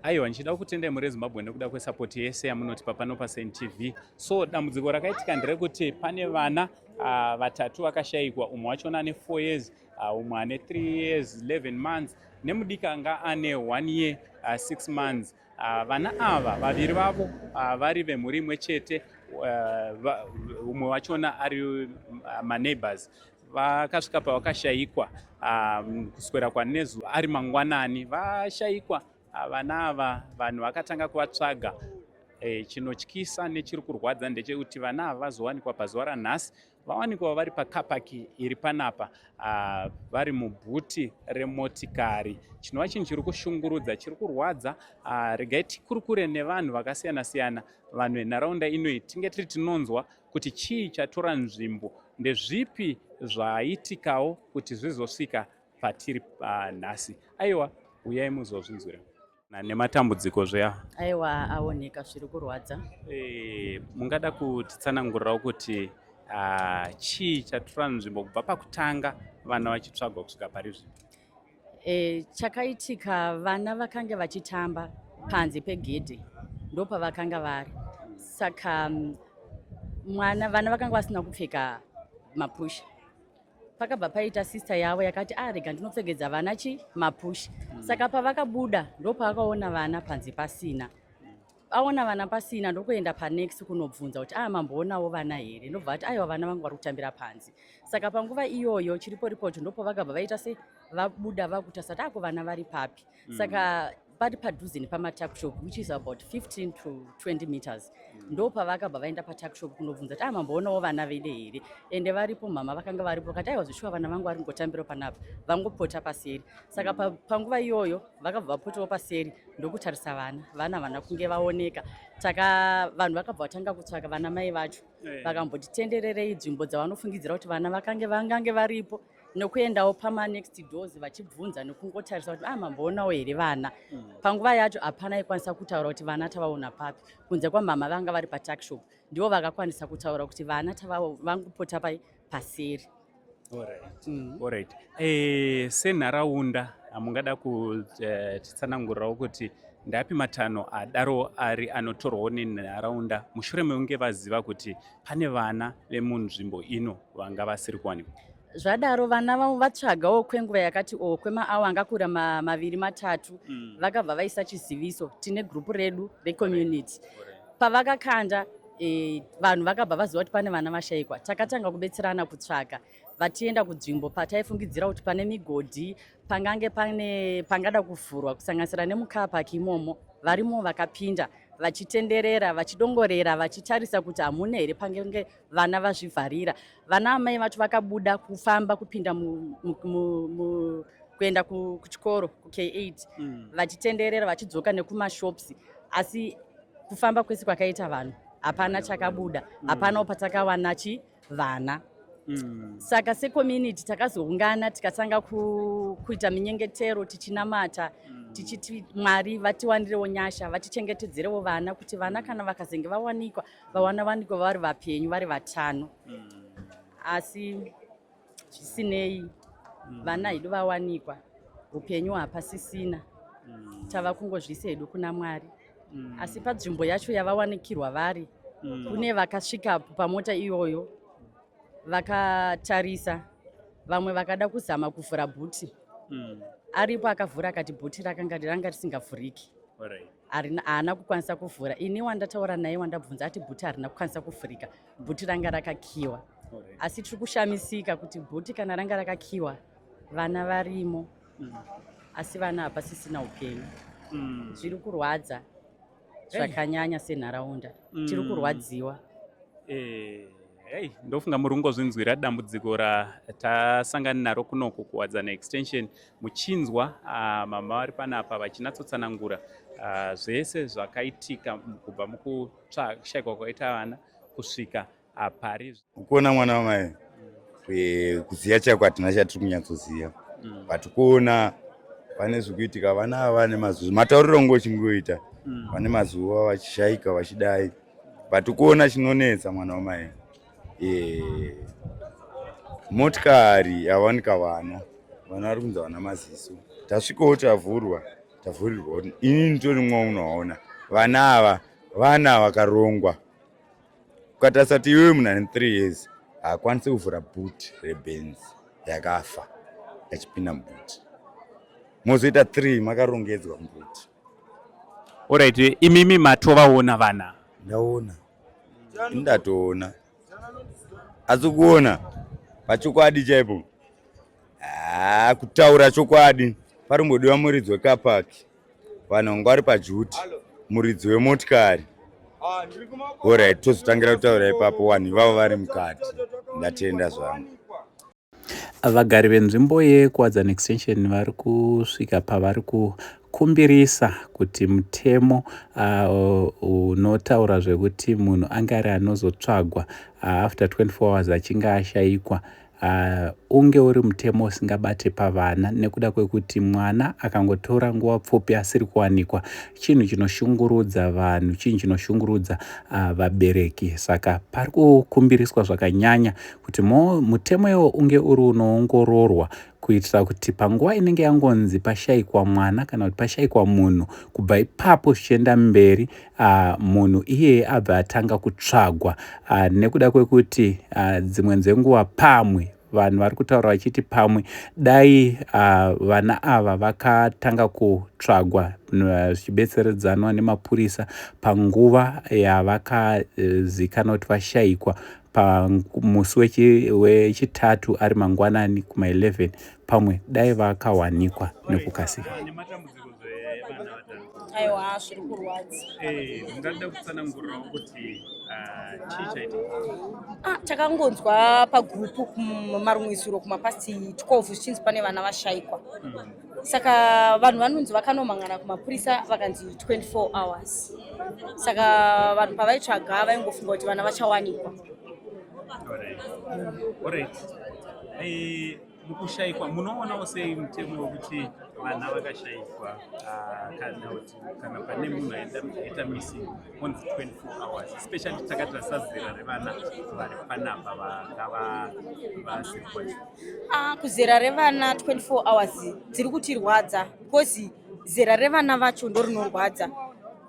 Aiwa, ndichida kutendai muri Zimbabwe nekuda kwesapoti yese yamunotipa pano paSNTV. So dambudziko rakaitika nderekuti pane vana vatatu vakashayikwa, umwe wachona ane 4 years, umwe ane 3 years 11 months nemudiki anga ane 1 year 6 months. Vana ava vaviri vavo vari vemhuri imwe chete, umwe wachona ari maneighbors. Vakasvika pavakashayikwa kuswera kwanezuva ari mangwanani vashayikwa. Vana ava vanhu vakatanga kuvatsvaga. Chinotyisa nechiri kurwadza ndechekuti vana ava vazowanikwa pazuva ranhasi, vawanikwa vari pakapaki iri panapa, vari mubhuti remotikari. Chinova chinhu chiri kushungurudza, chiri kurwadza. Regai tikurukure nevanhu vakasiyana siyana, vanhu venharaunda inoi, tinge tiri tinonzwa kuti chii chatora nzvimbo, ndezvipi zvaitikawo kuti zvizosvika patiri nhasi. Aiwa, uyai muzozvinzwira nematambudziko zveya. Aiwa, aoneka zviri kurwadza. Mungada kutitsanangurirawo kuti chii chatora nzvimbo kubva pakutanga vana vachitsvagwa kusvika pari zvino? Chakaitika, vana vakanga vachitamba panze pegedhe ndopavakanga vari. Saka vana vakanga vasina kupfeka mapushi. Pakabva paita sista yavo yakati rega ndinopfekedza vana mapushi. Saka pavakabuda ndopavakaona vana panze pasina. Aona vana pasina ndokuenda panext kunobvunza kuti mamboonawo vana here, ndobva ati aiwa vana vangu vari kutambira panze. Saka panguva iyoyo chiripo ripoti ndopavakabva vaita se vabuda vakutasati ako vana vari papi. Saka pari padhuze nepamatakshop which is about 15 to 20 meters. Ndopavakabva vaenda patakshop kunobvunza kuti mamboonawo vana vede here, ende varipo mama vakanga varipo vakati aiwa zvishuwa vana vangu vari kungotambira panapa, vangopota paseri. Saka panguva iyoyo vakabva vapotawo paseri ndokutarisa vana vana kunge vaoneka. Vanhu vakabva vatanga kutsvaka vana mai vacho, vakamboti tendererei nzvimbo dzavanofungidzira kuti vana vangange varipo, nokuendawo pamanext doors vachibvunza nekungotarisa kuti mamboonawo here vana. Panguva yacho hapana aikwanisa kutaura kuti vana tavaona papi, kunze kwamama vanga vari patakshop ndivo vakakwanisa kutaura kuti vana vangopota paseri. Alright. Senharaunda mungada kutitsanangurirawo kuti ndapi matanho adaro ari anotorwawo nenharaunda mushure mekunge vaziva kuti pane vana vemunzvimbo ino vanga vasiri kuwanikwa? Zvadaro vana vavo vatsvagawo kwenguva yakati kwemaawa angakura 2-3 vakabva vaisa chiziviso. Tine gurupu redu recommunity. Pavakakanda vanhu vakabva vaziva kuti pane vana vashayikwa. Takatanga kubetserana kutsvaga, vachienda kunzvimbo pataifungidzira kuti pane migodhi, pangada kuvhurwa kusanganisira nemukapaki imomo. Varimo vakapinda vachitenderera, vachidongorera, vachitarisa kuti hamuna here pange vana vazvivharira. Vana amai vacho vakabuda kufamba kupinda kuenda kuchikoro kuK8, vachitenderera vachidzoka nekumashops. Asi kufamba kwese kwakaita vanhu hapana chakabuda, hapanawo patakawana vana. Saka secommunity takazoungana tikatanga kuita minyengetero tichinamata, tichiti Mwari vatiwanirewo nyasha, vatichengetedzerewo vana, kuti vana kana vakazenge vawanikwa vari vapenyu, vari 5. Asi zvisinei, vana hedu vawanikwa, upenyu hapasisina, tava kungozvisa hedu kuna Mwari. Asi panzvimbo yacho yavawanikirwa vari, kune vakasvika pamota iyoyo vakatarisa, vamwe vakada kuzama kuvhura bhuti. Aripo akavhura akati bhuti ranga risingavhuriki, haana kukwanisa kuvhura. Ini wandataura naye wandabvunza ati bhuti harina kukwanisa kuvhurika, bhuti ranga rakakiwa. Asi tiri kushamisika kuti bhuti kana ranga rakakiwa vana varimo, asi vana hapasisina upenyu. Zviri kurwadza zvakanyanya senharaunda, tiri kurwadziwa. Ndofunga muri kungozvinzwira dambudziko ratasangana naro kunoku kuwadzana extension. Muchinzwa mama vari panapa vachinatsotsanangura zvese zvakaitika kubva mukushayikwa kwaita vana kusvika pari. Kuona mwana wamai kuziya chako hatina chatiri kunyatsoziva, but kuona pane zvikuitika vana ava vane mazuva, matauriro ngo chingoita, vane mazuva vachishayika vachidai, but kuona chinonetsa mwana wamai. Motikari yavanika vana vari kunzi havana maziso, tasvikawo tavhurwa tavhurirwa kuti ini nditonimwe unoona vana ava vana vakarongwa. Ukatarisa kuti iwe munhu ane 3 years haakwanisi kuvhura bhuti rebenzi yakafa achipinda mubhuti, mozoita 3 makarongedzwa mubhuti. Alright, imimi matovaona vana? Ndaona, ndatoona, asi kuona pachokwadi chaipo kutaura chokwadi parimbodiwa muridzi wekapaki, vanhu vanga vari pajuti, muridzi wemotikari. Alright, tozotangira kutaura ipapo vanhu ivavo vari mukati. Ndatenda zvangu. Vagari venzvimbo yeKuwadzani Extension vari kusvika pavari kukumbirisa kuti mutemo unotaura zvekuti munhu anga ari anozotsvagwa after 24 hours achinge ashayikwa unge uri mutemo usingabate pavana, nekuda kwekuti mwana akangotora nguva pfupi asiri kuwanikwa chinhu chinoshungurudza vanhu, chinhu chinoshungurudza vabereki. Saka pari kukumbiriswa zvakanyanya kuti mutemo iwo unge uri unoongororwa kuitira kuti panguva inenge yangonzi pashayikwa mwana kana kuti pashayikwa munhu, kubva ipapo zvichienda mberi munhu iye abva atanga kutsvagwa, nekuda kwekuti dzimwe dzenguva pamwe vanhu vari kutaura vachiti pamwe dai vana ava vakatanga kutsvagwa zvichibetseredzanwa nemapurisa panguva yavakazikanwa kuti vashayikwa pamusi wechitatu ari mangwanani kuma11 pamwe dai vakawanikwa nekukasika. Aiwa, zviri kurwadza. Ndingada kutsanangurirawo kuti chii chaitika? Takangonzwa pagurupu kumarumwisiro kumapasti 12 zvichinzi pane vana vashayikwa. Saka vanhu vanonzi vakanomangana kumapurisa vakanzi 24 hours. Saka vanhu pavaitsvaga vaingofunga kuti vana vachawanikwa. Alright. Mukushayikwa munoonawo sei mutemo wekuti vana vakashayikwa kana pane munhu aita missing onzi 24 hours, especially takatarisa zera revana vari panapa vanga vasiri kwacho? Kuzera revana 24 hours dziri kutirwadza because zera revana vacho ndo rinorwadza.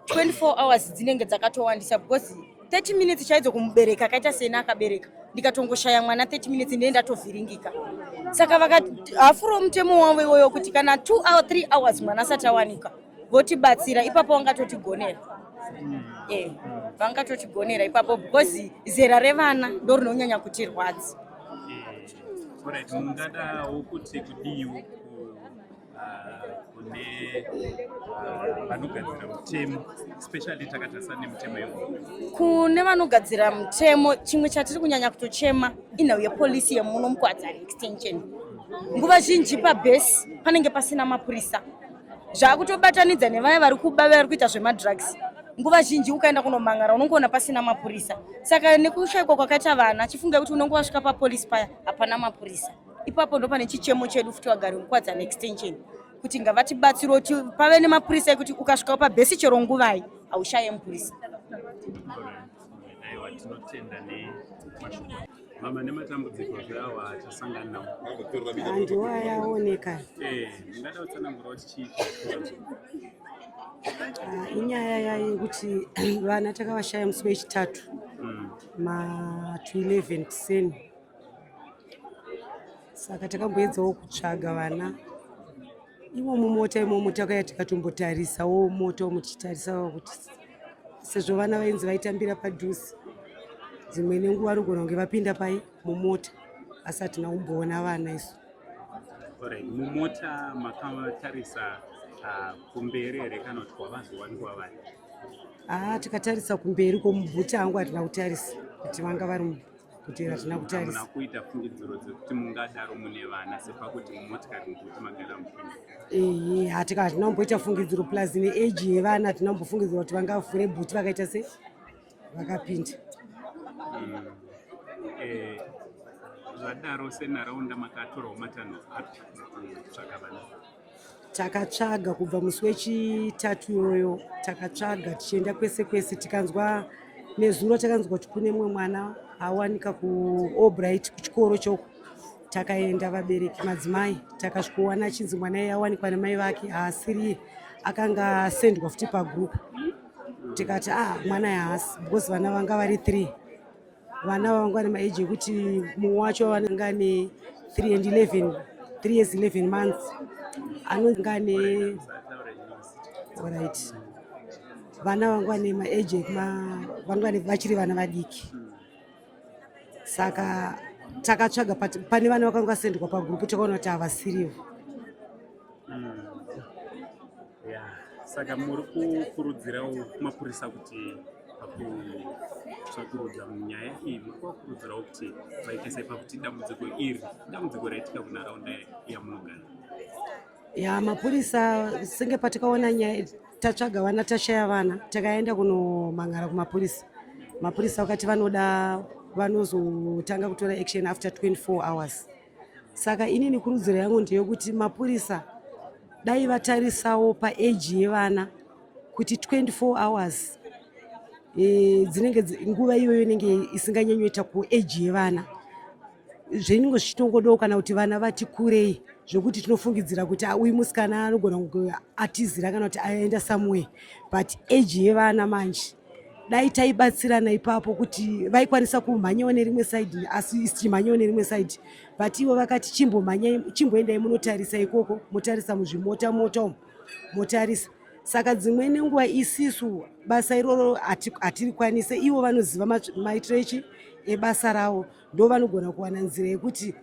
24 hours dzinenge dzakatowandisa because 30 minutes chaidzo kumubereka akaita sena akabereka ndikatongoshaya mwana 30 minutes ndenda tovhiringika. Saka vakati hafuro mutemo wavo iwoyo kuti kana 2 or 3 hours mwana asati awanika votibatsira, ipapo vangatotigonera. Vangatotigonera ipapo because zera revana ndo rinonyanya kutirwadza. Alright, mungadawo kuti kudiwo kune vanogadzira mutemo, especially takatarisa nemutemo iwoyo. Kune vanogadzira mutemo, chimwe chatiri kunyanya kutochema inhau yepolisi yemuno muKuwadzani Extension. Nguva zhinji pabhesi panenge pasina mapurisa, zvakutobatanidza nevaya vari kuba vari kuita zvemadrugs. Nguva zhinji ukaenda kunomangara unongoona pasina mapurisa. Saka nekushayikwa kwakaita vana chifunga kuti unongo wasvika papolisi paya hapana mapurisa. Ipapo ndo pane chichemo chedu futi vagari muKuwadzani Extension kuti ngavatibatsire kuti pave nemapurisa ekuti ukasvikawo pabhesi chero nguvai haushaye mupurisa. Aiwa, tinotenda nemashoko. Mama, nematambudziko zvawo achasangana nawo? Antu ayaoneka. Ndingada kutsanangurawo chii? Inyaya yekuti vana takavashaya musi wechitatu ma11 tiseni. Saka takamboedzawo kutsvaga vana imo mumota imomo takaya tikatombotarisawo mota muchitarisawo kuti sezvo vana vainzi vaitambira padhuze dzimwe nenguva vanogona kunge vapinda pai mumota asi hatina kumboona vana isu. Mumota makatarisa kumberi here kana kuti kwavazowanikwa vari? Tikatarisa kumberi kwomubhuti hangu hatina kutarisa kuti vanga vari kuti hatina kutarisa. Hamuna kuita fungidziro dzekuti mungadaro mune vana sepakuti mumotikari mubhuti magara mupinda? Hatina kumboita fungidziro plus neeji yevana hatina kumbofungidzira kuti vangavhure bhuti vakaita se vakapinda. Zvadaro senharaunda makatorawo matanho api kutsvaga vana? Takatsvaga kubva musi wechitatu iyoyo, takatsvaga tichienda kwese kwese, tikanzwa nezuro takanzwa kuti kune mumwe mwana awanika kuObright kuchikoro choko. Takaenda vabereki madzimai takasvikowana achinzi mwana iye awanikwa namai vake haasiriye, akanga asendwa futi pagroup tikati mwana yaasi because vana vanga vari 3 vana vanga vane maeji ekuti mumwe wacho vananga ne 3 years 11 months anonga ne alright vana vanga vane maeji vanga vachiri vana vadiki saka takatsvaga pane vana vakanga vasendwa pagrupu takaona kuti havasirivo. Saka muri kukurudzirawo mapurisa kuti pakutsvakurudza munyaya iyi muri kuvakurudzirawo kuti vaite sei pakuti dambudziko raitika kunharaunda yamunogara? Mapurisa senge patakaona nyaya tatsvaga vana tashaya vana takaenda kunomangara kumapurisa. Mapurisa vakati vanozotanga kutora action after 24 hours. Saka inini kurudziro yangu ndeyekuti mapurisa dai vatarisawo paeji yevana kuti 24 hours dzinenge nguva iyoyo inenge isinganyanyoita kueji yevana zvinenge zvichitongodawo kana kuti vana vati kurei zvokuti tinofungidzira kuti uyu musikana anogona kunge atizira kana kuti aenda somewhere, but eji yevana manje dai taibatsirana ipapo kuti vaikwanisa kumhanyawo nerimwe side asi isimhanyawo nerimwe side, but ivo vakati chimboendai munotarisa ikoko, motarisa muzvimota umo motarisa. Saka dzimweni nguva isisu basa iroro hatirikwanise, ivo vanoziva maitiro ebasa ravo ndo vanogona kuwana nzira yekuti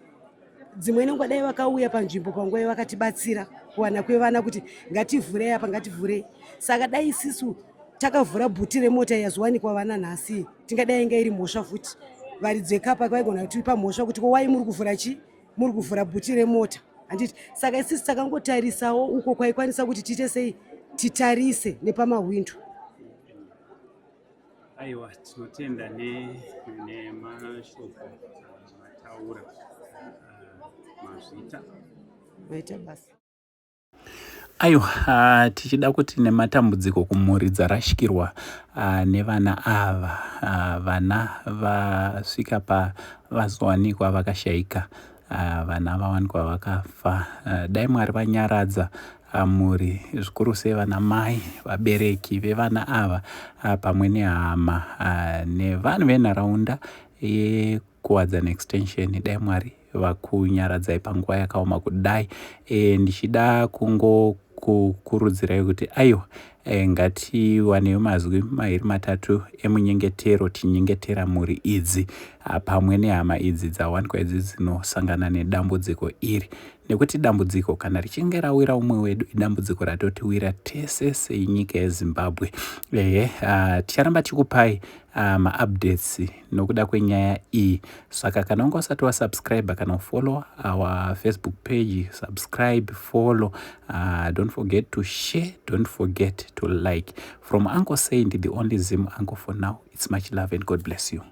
dzimweni nguva dai vakauya panzvimbo panguva vakatibatsira kuwana kwevana kuti ngativhurei apa ngativhurei. Saka dai isisu takavhura bhuti remota yazowanikwa vana nhasi tingadai inga iri mhosva futi. Varidzi vekapa vaigona kutipa mhosva kuti wai muri kuvhura muri kuvhura bhuti remota handiti. Saka isisi takangotarisawo uko kwaikwanisa kuti tiite sei titarise nepamahwindo. Aiwa, tinotenda nemashoko mataura mazvita vaita basa. Aiwa, tichida kuti nematambudziko kumhuri dzarashikirwa nevana ava, vana vasvika pavazowanikwa vakashayika, vana vawanikwa vakafa, dai Mwari vanyaradza mhuri zvikuru sei vana mai, vabereki vevana ava pamwe nehama nevanhu venharaunda yeKuwadzani extension, dai Mwari vakunyaradzai panguva yakaoma kudai. Ndichida kukurudzirai kuti aiwa, ngatiwanewo mazwi mairi matatu emunyengetero tinyengetera mhuri idzi pamwe nehama idzi dzawanikwa idzi dzinosangana nedambudziko iri, nekuti dambudziko kana richinge rawira umwe wedu idambudziko ratotiwira tese senyika yeZimbabwe. Ticharamba tikupai maupdates nokuda kwenyaya iyi. Saka kana unga usati wasubscribe kana follow our Facebook page, subscribe, follow, don't forget to share, don't forget to like. From Uncle Saint, the only Zim uncle for now, it's much love and God bless you.